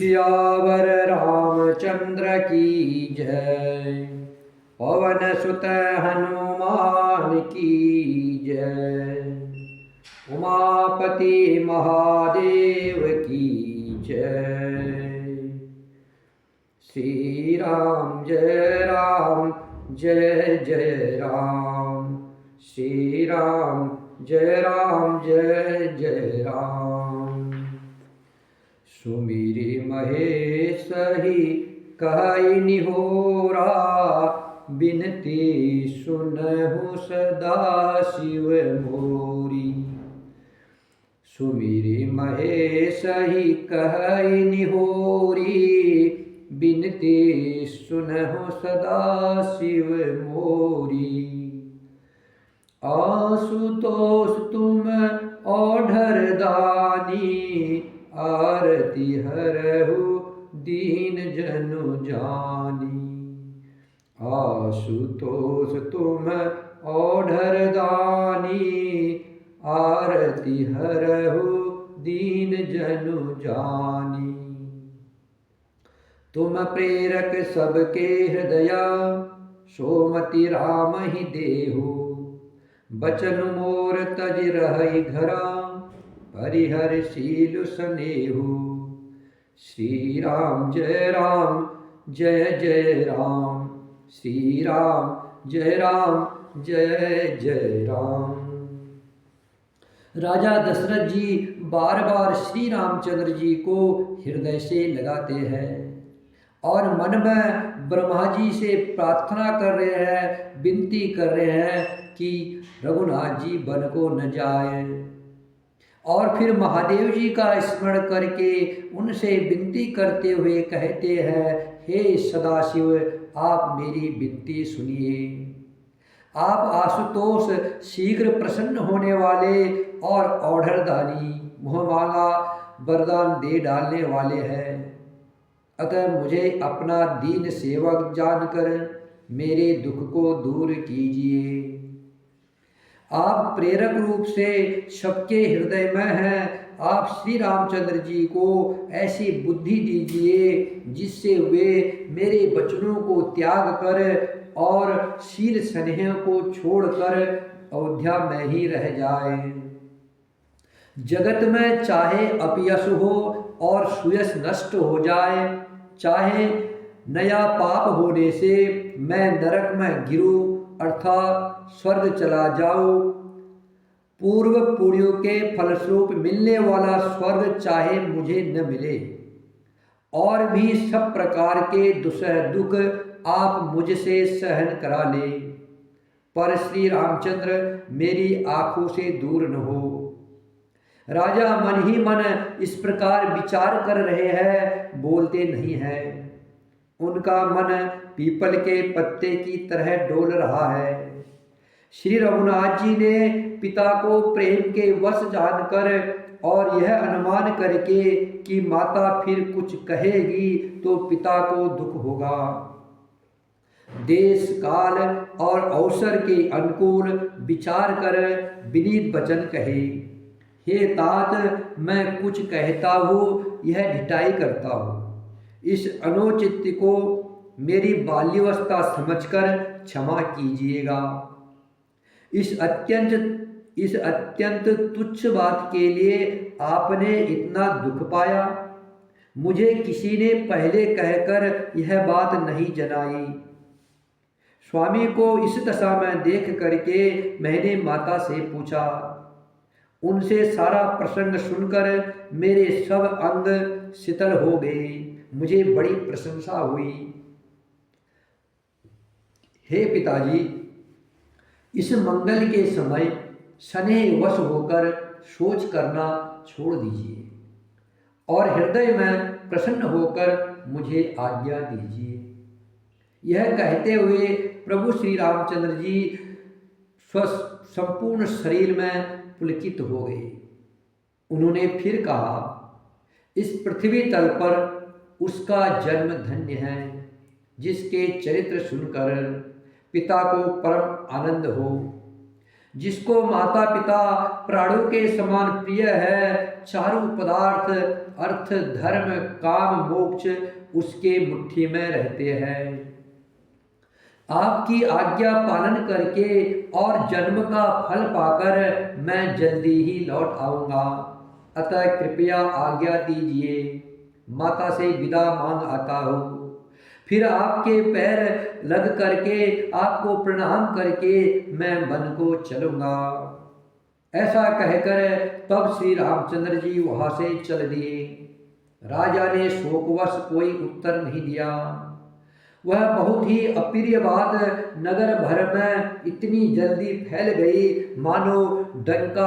सियावर रामचंद्र की जय। पवन सुत हनुमान की जय। उमापति महादेव की जय। श्री राम जय जय राम। श्री राम जय जय राम। सुमिरि महेश ही कहई निहोरा, बिनती सुनहु सदा शिव मोरी। सुमिरि महेश ही कहई निहोरी, बिनती सुनहु सदा शिव मोरी। आशुतोष तुम ओढ़र दानी, आरती हरहु दीन जनु जानी। आशुतोष तुम ओढ़र दानी, आरती हरहु दीन जनु जानी। तुम प्रेरक सबके हृदया, सोमति राम ही देहु। बचन मोर तज रहई घरा, परिहर शील सनेहु। श्री राम जय जय राम। श्री राम जय जय राम। राजा दशरथ जी बार बार श्री रामचंद्र जी को हृदय से लगाते हैं और मन में ब्रह्मा जी से प्रार्थना कर रहे हैं, विनती कर रहे हैं कि रघुनाथ जी वन को न जाए। और फिर महादेव जी का स्मरण करके उनसे विनती करते हुए कहते हैं, हे सदाशिव, आप मेरी विनती सुनिए। आप आशुतोष शीघ्र प्रसन्न होने वाले और औढ़रदानी, मुहमांगा वरदान दे डालने वाले हैं। अतः मुझे अपना दीन सेवक जानकर मेरे दुख को दूर कीजिए। आप प्रेरक रूप से सबके हृदय में हैं। आप श्री रामचंद्र जी को ऐसी बुद्धि दीजिए जिससे वे मेरे वचनों को त्याग कर और शील स्नेह को छोड़कर अयोध्या में ही रह जाए। जगत में चाहे अपयश हो और सुयश नष्ट हो जाए, चाहे नया पाप होने से मैं नरक में गिरूं अर्थात स्वर्ग चला जाओ, पूर्व पुण्यों के फलस्वरूप मिलने वाला स्वर्ग चाहे मुझे न मिले, और भी सब प्रकार के दुख आप मुझसे सहन करा ले, पर श्री रामचंद्र मेरी आंखों से दूर न हो। राजा मन ही मन इस प्रकार विचार कर रहे हैं, बोलते नहीं हैं। उनका मन पीपल के पत्ते की तरह डोल रहा है। श्री रघुनाथ जी ने पिता को प्रेम के वश जानकर और यह अनुमान करके कि माता फिर कुछ कहेगी तो पिता को दुख होगा, देश काल और अवसर के अनुकूल विचार कर विनीत वचन कहे, हे तात, मैं कुछ कहता हूँ यह ढिठाई करता हूँ। इस अनुचित को मेरी बाल्यावस्था समझकर क्षमा कीजिएगा। इस अत्यंत तुच्छ बात के लिए आपने इतना दुख पाया। मुझे किसी ने पहले कहकर यह बात नहीं जनाई। स्वामी को इस दशा में देख करके मैंने माता से पूछा। उनसे सारा प्रसंग सुनकर मेरे सब अंग शीतल हो गए। मुझे बड़ी प्रशंसा हुई। हे पिताजी, इस मंगल के समय स्नेह वश होकर सोच करना छोड़ दीजिए और हृदय में प्रसन्न होकर मुझे आज्ञा दीजिए। यह कहते हुए प्रभु श्री रामचंद्र जी संपूर्ण शरीर में पुलकित हो गए। उन्होंने फिर कहा, इस पृथ्वी तल पर उसका जन्म धन्य है जिसके चरित्र सुनकर पिता को परम आनंद हो। जिसको माता पिता प्राणों के समान प्रिय है, चारों पदार्थ अर्थ धर्म काम मोक्ष उसके मुट्ठी में रहते हैं। आपकी आज्ञा पालन करके और जन्म का फल पाकर मैं जल्दी ही लौट आऊंगा, अतः कृपया आज्ञा दीजिए। माता से विदा मांग आता हूँ, फिर आपके पैर लग करके आपको प्रणाम करके मैं वन को चलूंगा। ऐसा कहकर तब श्री रामचंद्र जी वहां से चल दिए। राजा ने शोकवश कोई उत्तर नहीं दिया। वह बहुत ही अप्रिय बात नगर भर में इतनी जल्दी फैल गई, मानो डंक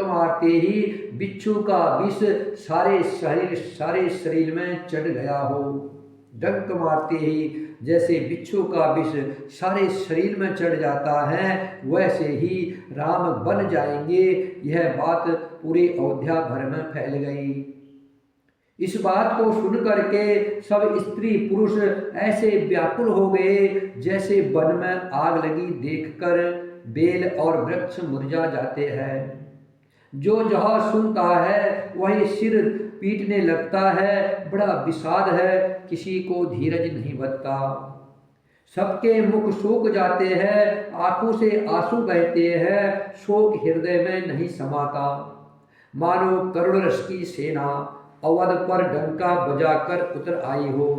मारते ही बिच्छू का विष सारे शरीर में चढ़ गया हो। डंक मारते ही जैसे बिच्छू का विष सारे शरीर में चढ़ जाता है, वैसे ही राम बन जाएंगे। यह बात पूरी अयोध्या भर में फैल गई। इस बात को सुन करके सब स्त्री पुरुष ऐसे व्याकुल हो गए जैसे वन में आग लगी देखकर बेल और वृक्ष मुरझा जाते हैं। जो जहाँ सुनता है वही सिर पीटने लगता है। बड़ा विषाद है, किसी को धीरज नहीं बचता। सबके मुख सूख जाते हैं, आंखों से आंसू बहते हैं, शोक हृदय में नहीं समाता। मानो करुण रस की सेना अवध पर डंका बजाकर उतर आई हो।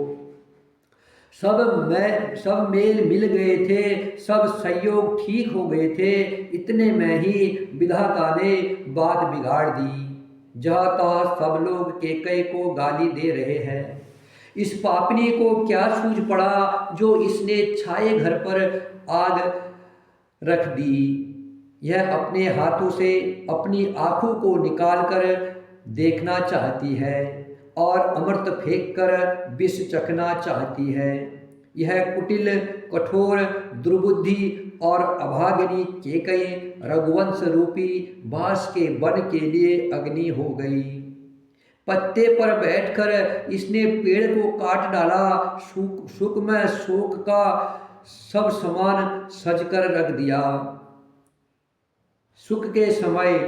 सब मेल मिल गए थे, सब संयोग ठीक हो गए थे। इतने में ही विधाता ने बात बिगाड़ दी। जहाँ तहाँ सब लोग कैकेयी को गाली दे रहे हैं। इस पापनी को क्या सूझ पड़ा जो इसने छाये घर पर आग रख दी। यह अपने हाथों से अपनी आंखों को निकालकर देखना चाहती है और अमृत फेंक कर विष चखना चाहती है। यह कुटिल कठोर दुर्बुद्धि और अभागिनी कैकेयी रघुवंश रूपी बांस के वन के लिए अग्नि हो गई। पत्ते पर बैठकर इसने पेड़ को काट डाला। सुख में शोक का सब समान सजकर रख दिया। सुख के समय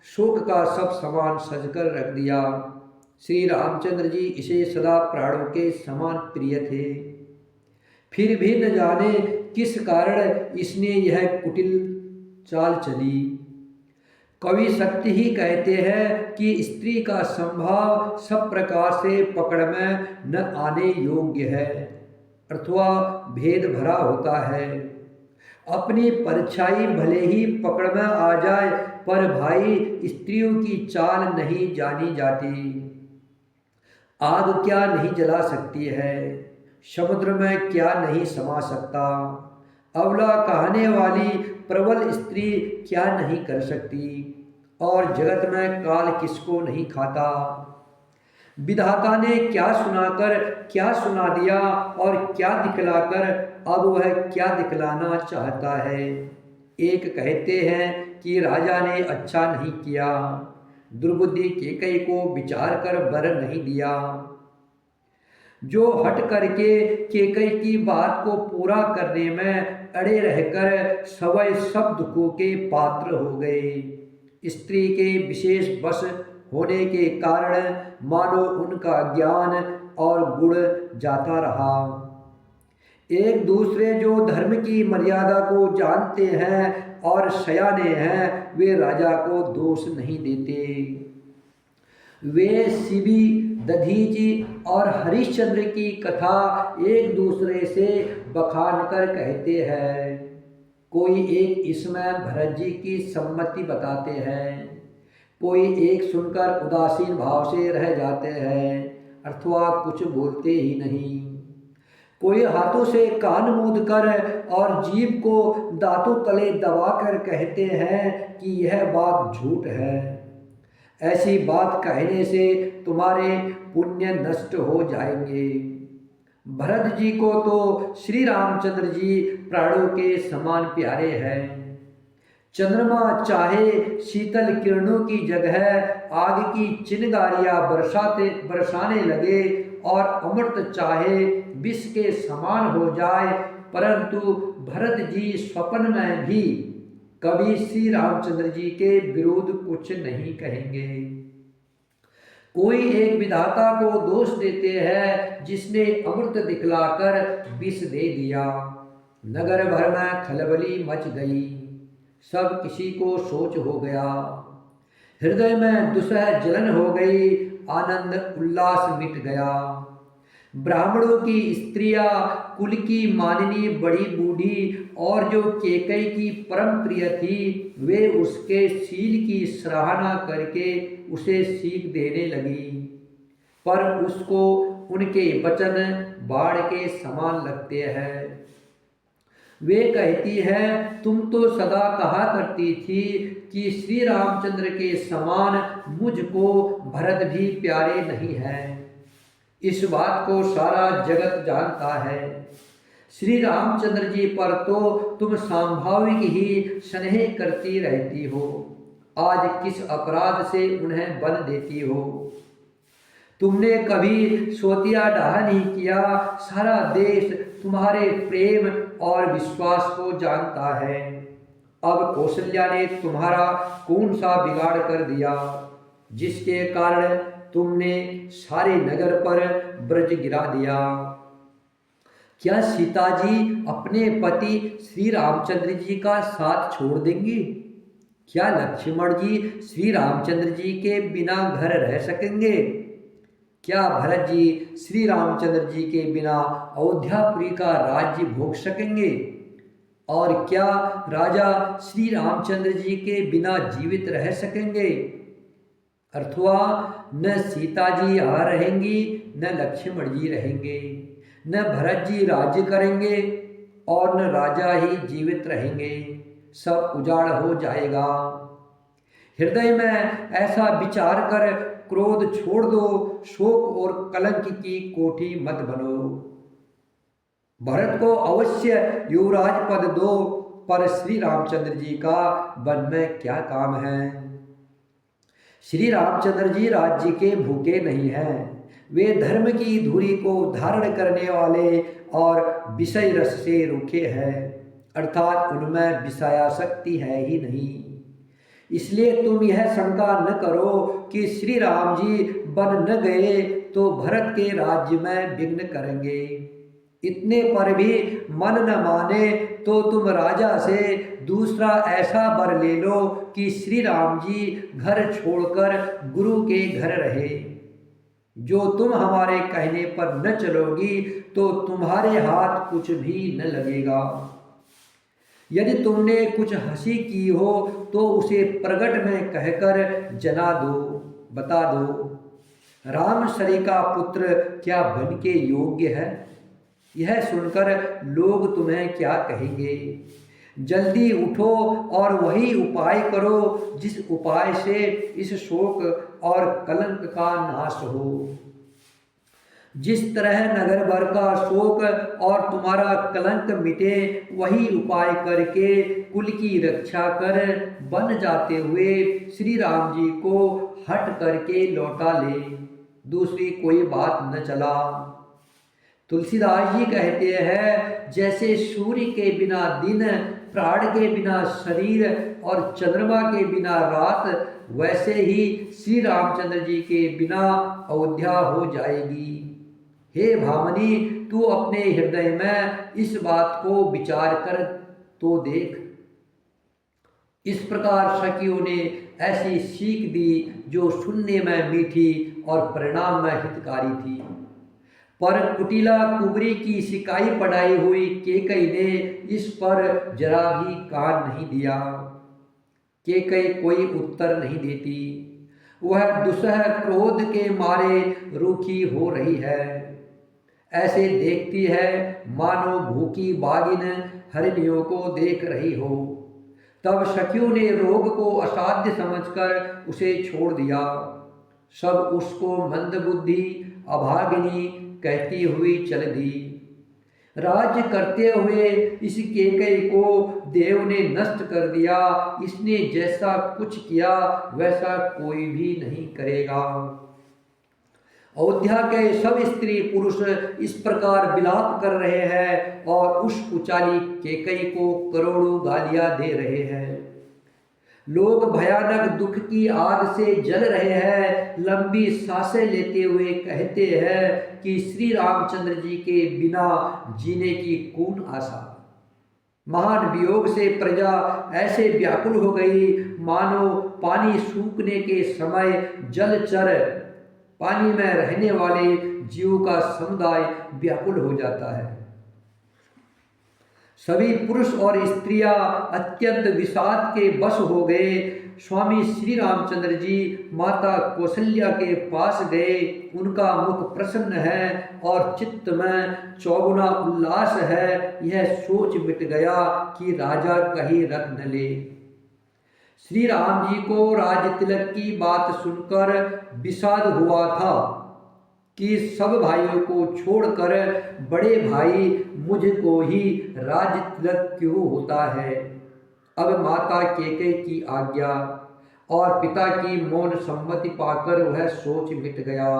शोक का सब समान सजकर रख दिया। श्री रामचंद्र जी इसे सदा प्राणों के समान प्रिय थे। फिर भी न जाने किस कारण इसने यह कुटिल चाल चली। कवि सत्य ही कहते हैं कि स्त्री का संभाव सब प्रकार से पकड़ में न आने योग्य है अथवा भेद भरा होता है। अपनी परछाई भले ही पकड़ में आ जाए, पर भाई स्त्रियों की चाल नहीं जानी जाती। आग क्या नहीं जला सकती है, समुद्र में क्या नहीं समा सकता। अबला कहने वाली प्रबल स्त्री क्या नहीं कर सकती, और जगत में काल किसको नहीं खाता। विधाता ने क्या सुनाकर क्या सुना दिया और क्या दिखलाकर अब वह क्या दिखलाना चाहता है। एक कहते हैं कि राजा ने अच्छा नहीं किया, दुर्बुद्धि कैकेयी को विचार कर वर नहीं दिया। जो हट करके कैकेयी की बात को पूरा करने में अड़े रहकर सवै सब दुखों के पात्र हो गए। स्त्री के विशेष वश होने के कारण मानो उनका ज्ञान और गुण जाता रहा। एक दूसरे जो धर्म की मर्यादा को जानते हैं और सयाने हैं, वे राजा को दोष नहीं देते। वे शिवी दधीची और हरिश्चंद्र की कथा एक दूसरे से बखान कर कहते हैं। कोई एक इसमें भरत जी की सम्मति बताते हैं, कोई एक सुनकर उदासीन भाव से रह जाते हैं अथवा कुछ बोलते ही नहीं। कोई हाथों से कान मूंद कर और जीभ को दांतों तले दबाकर कहते हैं कि यह बात झूठ है। ऐसी बात कहने से तुम्हारे पुण्य नष्ट हो जाएंगे। भरत जी को तो श्री रामचंद्र जी प्राणों के समान प्यारे हैं। चंद्रमा चाहे शीतल किरणों की जगह आग की चिंगारियां बरसाने लगे और अमृत चाहे विष के समान हो जाए, परंतु भरत जी स्वप्न में भी कभी श्री रामचंद्र जी के विरुद्ध कुछ नहीं कहेंगे। कोई एक विधाता को दोष देते हैं जिसने अमृत दिखलाकर विष दे दिया। नगर भर में खलबली मच गई, सब किसी को सोच हो गया। हृदय में दुसह जलन हो गई, आनंद उल्लास मिट गया। ब्राह्मणों की स्त्रियां, कुल की मानिनी बड़ी बूढ़ी और जो केकई की परम प्रिय थी, वे उसके शील की सराहना करके उसे सीख देने लगी। पर उसको उनके वचन बाढ़ के समान लगते हैं। वे कहती है, तुम तो सदा कहा करती थी कि श्री रामचंद्र के समान मुझको भरत भी प्यारे नहीं हैं। इस बात को सारा जगत जानता है। श्री रामचंद्र जी पर तो तुम स्वाभाविक ही स्नेह करती रहती हो, आज किस अपराध से उन्हें बन देती हो। तुमने कभी सोतिया डाह नहीं किया, सारा देश तुम्हारे प्रेम और विश्वास को जानता है। अब कौशल्या ने तुम्हारा कौन सा बिगाड़ कर दिया, जिसके कारण तुमने सारे नगर पर ब्रज गिरा दिया। क्या सीता जी अपने पति श्री रामचंद्र जी का साथ छोड़ देंगी? क्या लक्ष्मण जी श्री रामचंद्र जी के बिना घर रह सकेंगे? क्या भरत जी श्री रामचंद्र जी के बिना अयोध्यापुरी का राज्य भोग सकेंगे? और क्या राजा श्री रामचंद्र जी के बिना जीवित रह सकेंगे? अथवा न सीता जी यहाँ रहेंगी, न लक्ष्मण जी रहेंगे, न भरत जी राज्य करेंगे और न राजा ही जीवित रहेंगे, सब उजाड़ हो जाएगा। हृदय में ऐसा विचार कर क्रोध छोड़ दो, शोक और कलंक की कोठी मत बनो। भरत को अवश्य युवराज पद दो, पर श्री रामचंद्र जी का वन में क्या काम है? श्री रामचंद्र जी राज्य के भूखे नहीं हैं, वे धर्म की धुरी को धारण करने वाले और विषय रस से रूखे हैं, अर्थात उनमें विषयासक्ति है ही नहीं। इसलिए तुम यह शंका न करो कि श्री राम जी बन न गए तो भरत के राज्य में विघ्न करेंगे। इतने पर भी मन न माने तो तुम राजा से दूसरा ऐसा वर ले लो कि श्री राम जी घर छोड़कर गुरु के घर रहे। जो तुम हमारे कहने पर न चलोगी तो तुम्हारे हाथ कुछ भी न लगेगा। यदि तुमने कुछ हंसी की हो तो उसे प्रगट में कहकर जना दो, बता दो। राम सरी का पुत्र क्या बन के योग्य है? यह सुनकर लोग तुम्हें क्या कहेंगे? जल्दी उठो और वही उपाय करो जिस उपाय से इस शोक और कलंक का नाश हो। जिस तरह नगर भर का शोक और तुम्हारा कलंक मिटे, वही उपाय करके कुल की रक्षा कर बन जाते हुए श्री राम जी को हट करके लौटा ले, दूसरी कोई बात न चला। तुलसीदास जी कहते हैं, जैसे सूर्य के बिना दिन, प्राण के बिना शरीर और चंद्रमा के बिना रात, वैसे ही श्री रामचंद्र जी के बिना अयोध्या हो जाएगी। हे भामनी, तू अपने हृदय में इस बात को विचार कर तो देख। इस प्रकार सखियों ने ऐसी सीख दी जो सुनने में मीठी और परिणाम में हितकारी थी। पर कुटिला कुबरी की सिकाई पढ़ाई हुई केकई ने इस पर जरा भी कान नहीं दिया। केकई कोई उत्तर नहीं देती, वह दुसह क्रोध के मारे रूखी हो रही है। ऐसे देखती है मानो भूखी बागिन हरिणियों को देख रही हो। तब सखियों ने रोग को असाध्य समझकर उसे छोड़ दिया। सब उसको मंदबुद्धि अभागिनी कहती हुई चल दी। राज्य करते हुए इस केकई को देव ने नष्ट कर दिया। इसने जैसा कुछ किया वैसा कोई भी नहीं करेगा। अयोध्या के सब स्त्री पुरुष इस प्रकार विलाप कर रहे हैं और उस कुचाली कैकेयी को करोड़ों गालियां दे रहे हैं। लोग भयानक दुख की आग से जल रहे हैं, लंबी सांसें लेते हुए कहते हैं कि श्री रामचंद्र जी के बिना जीने की कौन आशा। महान वियोग से प्रजा ऐसे व्याकुल हो गई मानो पानी सूखने के समय जलचर पानी में रहने वाले जीवों का समुदाय व्याकुल हो जाता है। सभी पुरुष और स्त्रियां अत्यंत विषाद के वश हो गए। स्वामी श्री रामचंद्र जी माता कौशल्या के पास गए। उनका मुख प्रसन्न है और चित्त में चौगुना उल्लास है। यह सोच मिट गया कि राजा कहीं रख न ले। श्री राम जी को राज तिलक की बात सुनकर विषाद हुआ था कि सब भाइयों को छोड़कर बड़े भाई मुझको ही राज तिलक क्यों होता है। अब माता कैकेयी की आज्ञा और पिता की मौन सम्मति पाकर वह सोच मिट गया।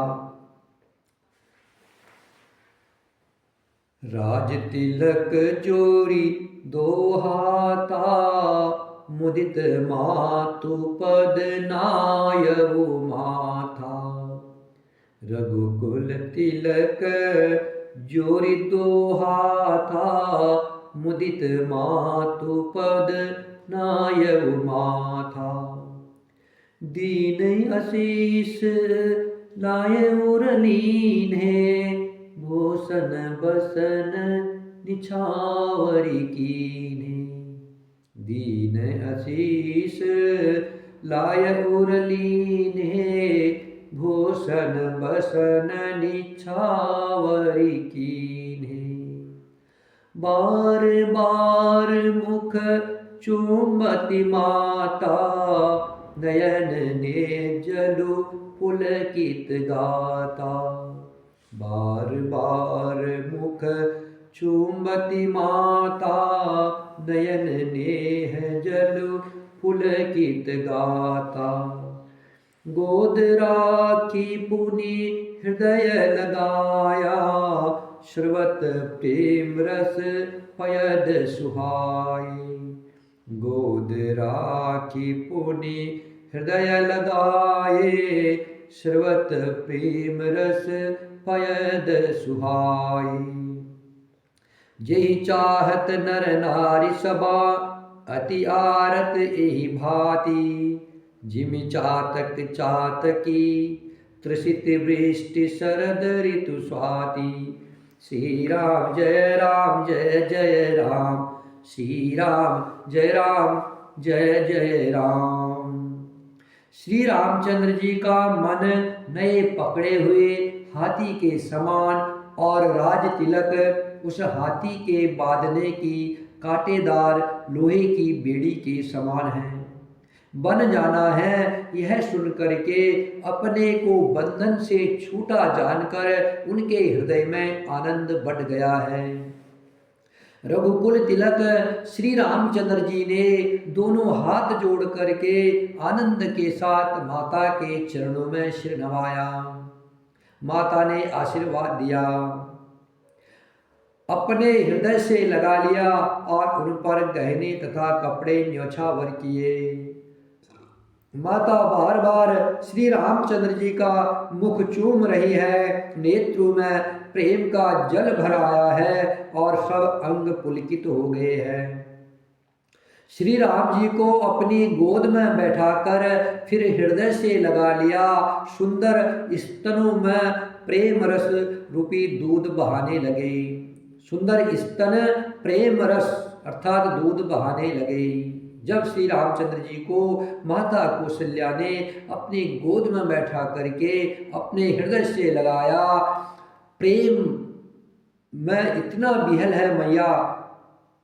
राज तिलक जोरी दो हाथा, मुदित मातु पद नायउ माथा। रघुकुल तिलक जोरी दो हाथा, मुदित मातु पद नायउ माथा। दीन आशीष लाए उर लीन्हे, भूषण बसन निछावरी कीन्हे। दीन आशीष लाए उर लीन्हे, भूषण बसन निछावरी कीन्हे। बार बार मुख चुंबती माता, नयन ने जलु पुलकित गाता। बार बार मुख चुंबती माता, नयन नेह जलु पुलकित गाता। गोद राखी पुनि हृदय लगाया, श्रवत प्रेम रस पयद सुहाए। गोद राखी पुनि हृदय लगाए, श्रवत प्रेम रस पयद सुहाए। जेहि चाहत नर नारी सबा, अति आरत एहि भांति। जिमि चातक चातकी, त्रिषित वृष्टि शरद ऋतु स्वाति। श्री राम जय राम जय जय राम, श्री राम जय जय राम। श्री रामचंद्र जी का मन नए पकड़े हुए हाथी के समान और राज तिलक उस हाथी के बांधने की कांटेदार लोहे की बेड़ी के समान है। बन जाना है यह सुन करके अपने को बंधन से छूटा जानकर उनके हृदय में आनंद बढ़ गया है। रघुकुल तिलक श्री रामचंद्र जी ने दोनों हाथ जोड़ करके आनंद के साथ माता के चरणों में सिर नवाया। माता ने आशीर्वाद दिया, अपने हृदय से लगा लिया और उन पर गहने तथा कपड़े न्योछावर किए। माता बार बार श्री रामचंद्र जी का मुख चूम रही है, नेत्रों में प्रेम का जल भर आया है और सब अंग पुलकित हो गए हैं। श्री राम जी को अपनी गोद में बैठाकर फिर हृदय से लगा लिया। सुंदर स्तनों में प्रेम रस रूपी दूध बहाने लगे। सुंदर स्तन प्रेम रस अर्थात दूध बहाने लगे। जब श्री रामचंद्र जी को माता कौशल्या ने अपनी गोद में बैठा करके अपने हृदय से लगाया, प्रेम में इतना विहल है मैया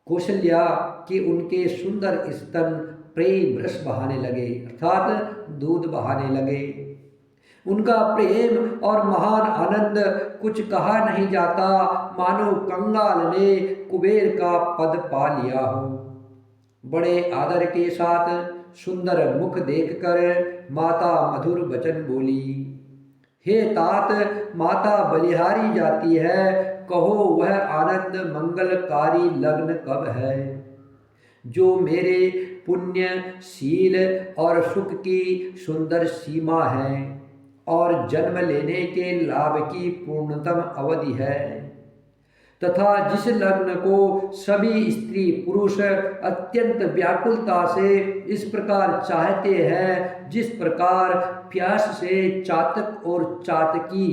कौशल्या कि उनके सुंदर स्तन प्रेम रस बहाने लगे अर्थात दूध बहाने लगे। उनका प्रेम और महान आनंद कुछ कहा नहीं जाता, मानो कंगाल ने कुबेर का पद पा लिया हो। बड़े आदर के साथ सुंदर मुख देखकर माता मधुर वचन बोली। हे तात, माता बलिहारी जाती है, कहो वह आनंद मंगलकारी लग्न कब है। जो मेरे पुण्य, शील और सुख की सुंदर सीमा है और जन्म लेने के लाभ की पूर्णतम अवधि है, तथा जिस लग्न को सभी स्त्री पुरुष अत्यंत व्याकुलता से इस प्रकार चाहते हैं जिस प्रकार प्यास से चातक और चातकी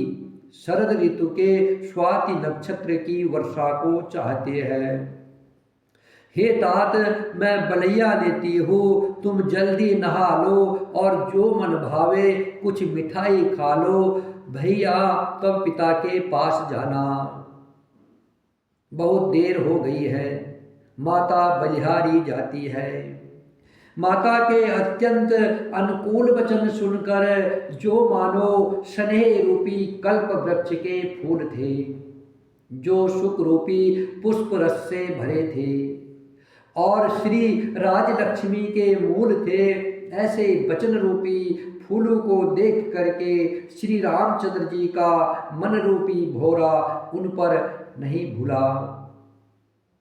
शरद ऋतु के स्वाति नक्षत्र की वर्षा को चाहते हैं। हे तात, मैं बलैया लेती हूँ, तुम जल्दी नहा लो और जो मन भावे कुछ मिठाई खा लो। भैया तब पिता के पास जाना, बहुत देर हो गई है। माता बलिहारी जाती है। माता के अत्यंत अनुकूल वचन सुनकर जो मानो स्नेह रूपी कल्प वृक्ष के फूल थे, जो सुख रूपी पुष्प रस से भरे थे और श्री राजलक्ष्मी के मूल थे, ऐसे वचन रूपी फूलों को देख करके श्री रामचंद्र जी का मन रूपी भौरा उन पर नहीं भूला।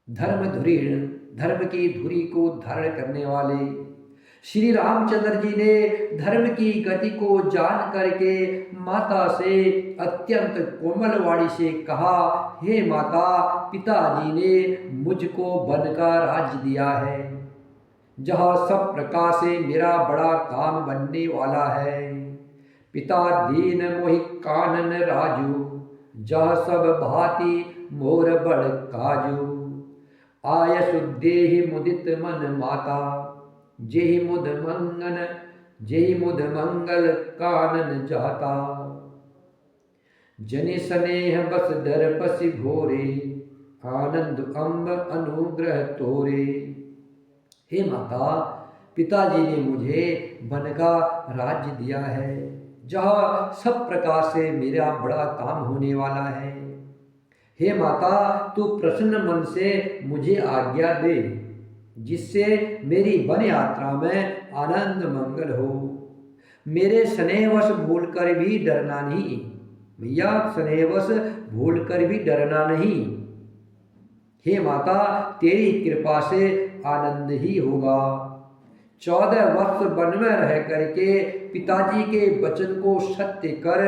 धर्म धुरी, धर्म की धुरी को धारण करने वाले श्री रामचंद्र जी ने धर्म की गति को जान करके माता से अत्यंत कोमल वाणी से कहा, हे माता, पिताजी ने मुझको वन का राज्य दिया है, जहाँ सब प्रकार से मेरा बड़ा काम बनने वाला है। पिता दीन मोहि कानन राजू, जहाँ सब भांति मोर बड़ काजू। आय सुदेहि मुदित मन माता, जेहि मुद मंगल कानन जाता। जनि स्नेह बस दर्पसि भोरे, आनंद अम्ब अनुग्रह तोरे। हे माता, पिताजी ने मुझे वन का राज्य दिया है, जहाँ सब प्रकार से मेरा बड़ा काम होने वाला है। हे माता, तू प्रसन्न मन से मुझे आज्ञा दे, जिससे मेरी वन यात्रा में आनंद मंगल हो। मेरे स्नेहवश भूल कर भी डरना नहीं भैया, स्नेहवश भूल कर भी डरना नहीं। हे माता, तेरी कृपा से आनंद ही होगा। 14 वर्ष वन में रह करके पिताजी के वचन को सत्य कर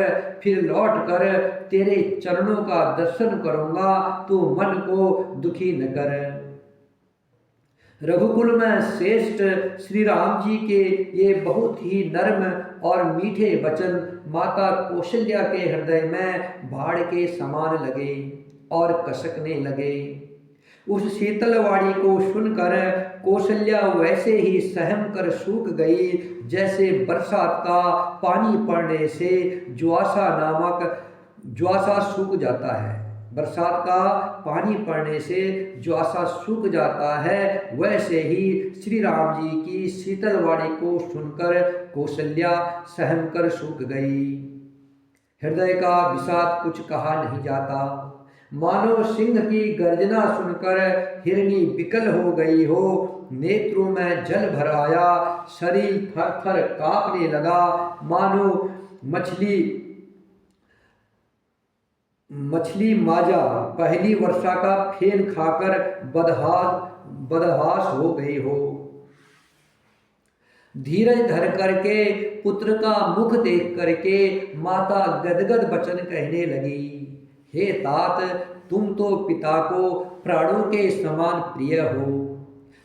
फिर लौट कर तेरे चरणों का दर्शन करूंगा, तो मन को दुखी न कर। रघुकुल में श्रेष्ठ श्री राम जी के ये बहुत ही नर्म और मीठे वचन माता कौशल्या के हृदय में बाढ़ के समान लगे और कसकने लगे। उस शीतल वाणी को सुनकर कौशल्या वैसे ही सहम कर सूख गई, जैसे बरसात का पानी पड़ने से ज्वासा सूख जाता है। बरसात का पानी पड़ने से ज्वासा सूख जाता है, वैसे ही श्री राम जी की शीतल वाणी को सुनकर कौशल्या सहम कर सूख गई। हृदय का विषाद कुछ कहा नहीं जाता, मानो सिंह की गर्जना सुनकर हिरनी विकल हो गई हो। नेत्रों में जल भर आया, शरीर थर थर कांपने लगा, मानो मछली माजा पहली वर्षा का फेन खाकर बदहास हो गई हो। धीरज धर करके पुत्र का मुख देख करके माता गदगद वचन कहने लगी, हे तात, तुम तो पिता को प्राणों के समान प्रिय हो।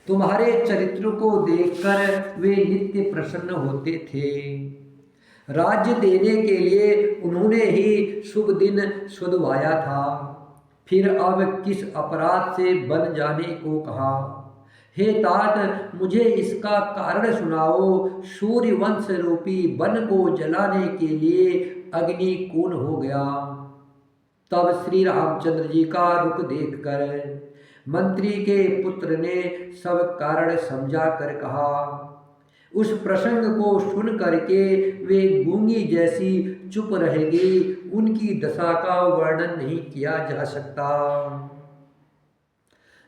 तुम्हारे चरित्र को देखकर वे नित्य प्रसन्न होते थे। राज्य देने के लिए उन्होंने ही शुभ दिन सुधवाया था, फिर अब किस अपराध से बन जाने को कहा। हे तात, मुझे इसका कारण सुनाओ। सूर्य वंश रूपी वन को जलाने के लिए अग्नि कून हो गया। तब श्री रामचंद्र जी का रुख देखकर मंत्री के पुत्र ने सब कारण समझा कर कहा। उस प्रसंग को सुन करके वे गूंगी जैसी चुप रहेगी, उनकी दशा का वर्णन नहीं किया जा सकता।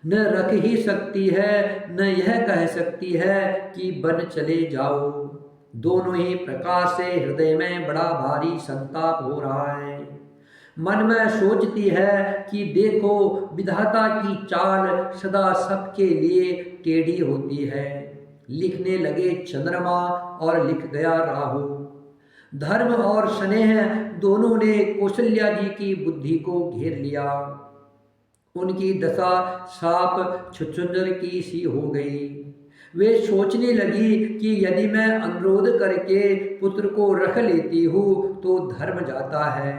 न रख ही सकती है, न यह कह सकती है कि बन चले जाओ। दोनों ही प्रकार से हृदय में बड़ा भारी संताप हो रहा है। मन में सोचती है कि देखो, विधाता की चाल सदा सबके लिए टेढ़ी होती है। लिखने लगे चंद्रमा और लिख गया राहु। धर्म और स्नेह दोनों ने कौशल्या जी की बुद्धि को घेर लिया। उनकी दशा साप छुछुंदर की सी हो गई। वे सोचने लगी कि यदि मैं अनुरोध करके पुत्र को रख लेती हूँ तो धर्म जाता है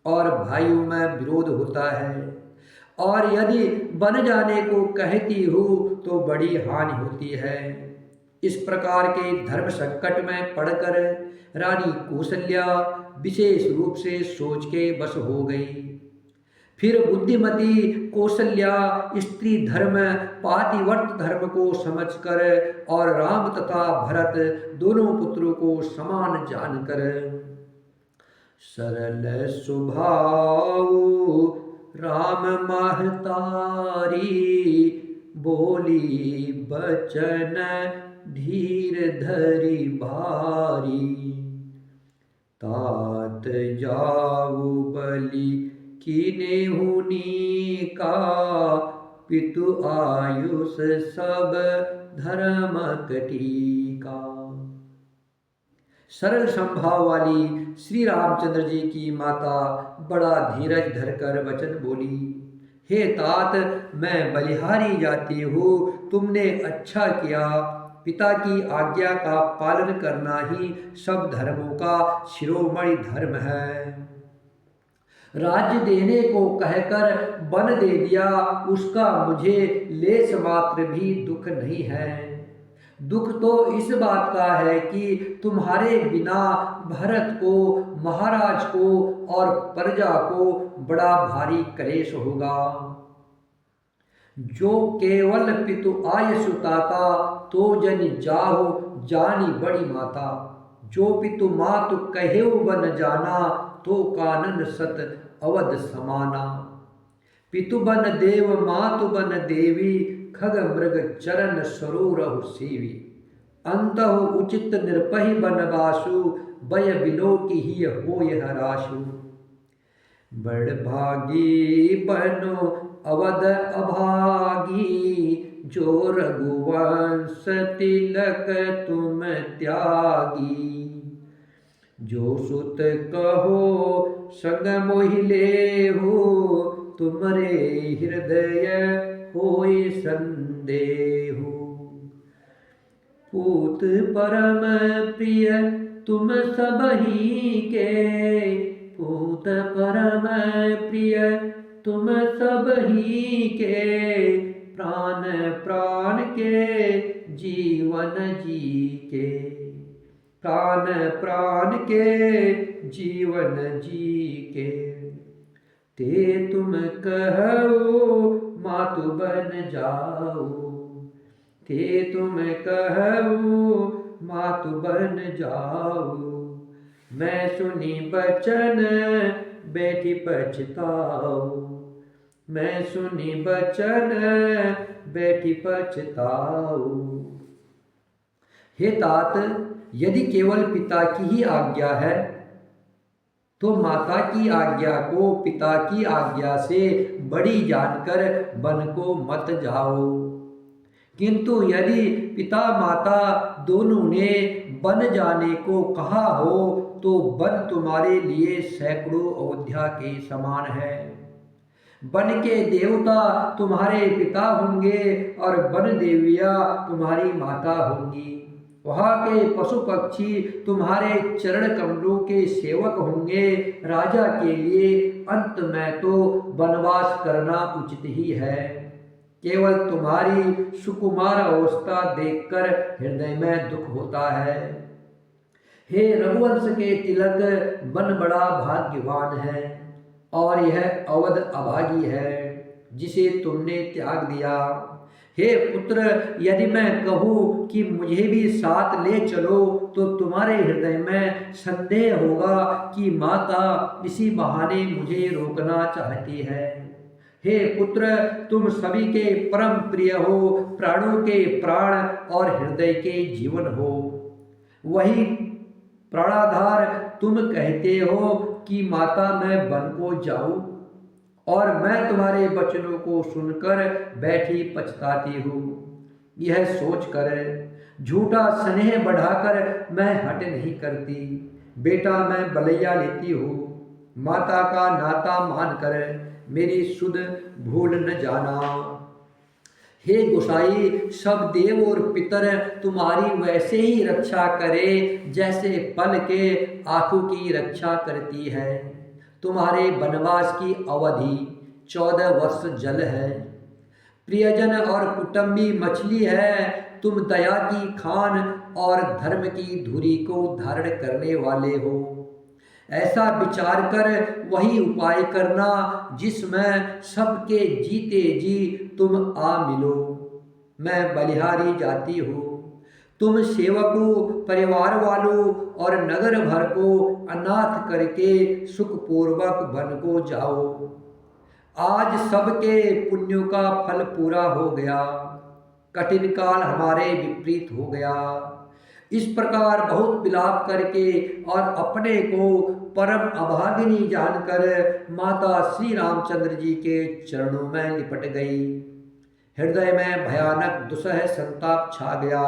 और भाइयों में विरोध होता है, और यदि बन जाने को कहती हूँ तो बड़ी हानि होती है। इस प्रकार के धर्म संकट में पड़कर रानी कौशल्या विशेष रूप से सोच के वश हो गई। फिर बुद्धिमती कौशल्या स्त्री धर्म पातिव्रत धर्म को समझकर और राम तथा भरत दोनों पुत्रों को समान जानकर सरल स्वभाव राम महतारी बोली बचन धीर धरी भारी। तात जाऊ बलि कीने हुनी का पितु आयुष सब धर्म कटीका। सरल स्वभाव वाली श्री रामचंद्र जी की माता बड़ा धीरज धरकर वचन बोली, हे तात, मैं बलिहारी जाती हूँ, तुमने अच्छा किया। पिता की आज्ञा का पालन करना ही सब धर्मों का शिरोमणि धर्म है। राज्य देने को कहकर वन दे दिया, उसका मुझे लेश मात्र भी दुख नहीं है। दुख तो इस बात का है कि तुम्हारे बिना भरत को, महाराज को और प्रजा को बड़ा भारी क्लेश होगा। जो केवल पितु आय सुताता, तो जन जाहो जानी बड़ी माता। जो पितु मातु कहेउ बन जाना, तो कानन सत अवध समाना। पितु बन देव मातु बन देवी, खग मृग चरण सरोरहु सेवी। अंतहु उचित निर्पहि बनवासु, बय बिलो की ही होय हरासु। बड़ भागी बनो अवध अभागी, जो रघुवंश तिलक तुम त्यागी। जो सुत कहो संग मोहि लेहु, तुमरे हृदय होय संदेहु। पूत परम प्रिय तुम सबही के, पूत परम प्रिय तुम सबही के। प्राण प्राण के जीवन जी के, प्राण प्राण के जीवन जी के। ते तुम कहो मातु बन जाओ, ते तुम कहो मातु बन जाओ। मैं सुनी बचन बैठी पछताओ, मैं सुनी बचन बैठी पछताओ। हे तात, यदि केवल पिता की ही आज्ञा है तो माता की आज्ञा को पिता की आज्ञा से बड़ी जानकर वन को मत जाओ। किंतु यदि पिता माता दोनों ने वन जाने को कहा हो तो वन तुम्हारे लिए सैकड़ों अयोध्या के समान है। वन के देवता तुम्हारे पिता होंगे और वन देवियाँ तुम्हारी माता होंगी। वहाँ के पशु पक्षी तुम्हारे चरण कमलों के सेवक होंगे। राजा के लिए अंत में तो वनवास करना उचित ही है। केवल तुम्हारी सुकुमार अवस्था देखकर हृदय में दुख होता है। हे रघुवंश के तिलक, वन बड़ा भाग्यवान है और यह अवध अभागी है जिसे तुमने त्याग दिया। हे पुत्र, यदि मैं कहूँ कि मुझे भी साथ ले चलो तो तुम्हारे हृदय में संदेह होगा कि माता इसी बहाने मुझे रोकना चाहती है। हे पुत्र, तुम सभी के परम प्रिय हो, प्राणों के प्राण और हृदय के जीवन हो। वही प्राणाधार तुम कहते हो कि माता मैं वन को जाऊं, और मैं तुम्हारे वचनों को सुनकर बैठी पछताती हूँ। यह सोचकर झूठा स्नेह बढ़ाकर मैं हट नहीं करती। बेटा मैं बलैया लेती हूँ, माता का नाता मानकर मेरी सुध भूल न जाना। हे गोसाई, सब देव और पितर तुम्हारी वैसे ही रक्षा करे जैसे पल के आँखों की रक्षा करती है। तुम्हारे वनवास की अवधि 14 वर्ष जल है, प्रियजन और कुटुंबी मछली है। तुम दया की खान और धर्म की धुरी को धारण करने वाले हो। ऐसा विचार कर वही उपाय करना जिसमें सबके जीते जी तुम आ मिलो। मैं बलिहारी जाती हूँ, तुम सेवकों, परिवार वालों और नगर भर को अनाथ करके सुखपूर्वक वन को जाओ। आज सबके पुण्यों का फल पूरा हो गया, कठिन काल हमारे विपरीत हो गया। इस प्रकार बहुत विलाप करके और अपने को परम अभागिनी जानकर माता श्री रामचंद्र जी के चरणों में लिपट गई। हृदय में भयानक दुसह संताप छा गया।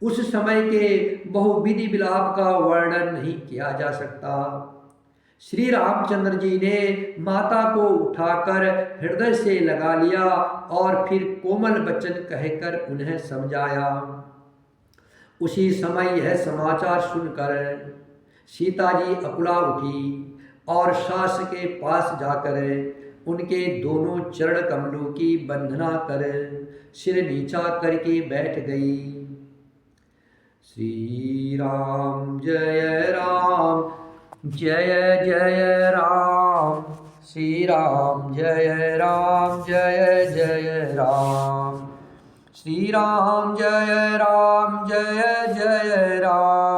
उस समय के बहुविधि विलाप का वर्णन नहीं किया जा सकता। श्री रामचंद्र जी ने माता को उठाकर हृदय से लगा लिया और फिर कोमल वचन कहकर उन्हें समझाया। उसी समय यह समाचार सुनकर सीता जी अकुला उठी और सास के पास जाकर उनके दोनों चरण कमलों की वंदना कर सिर नीचा करके बैठ गई। श्री राम जय राम जय जय राम, श्री राम जय राम जय जय राम, श्री राम जय जय राम।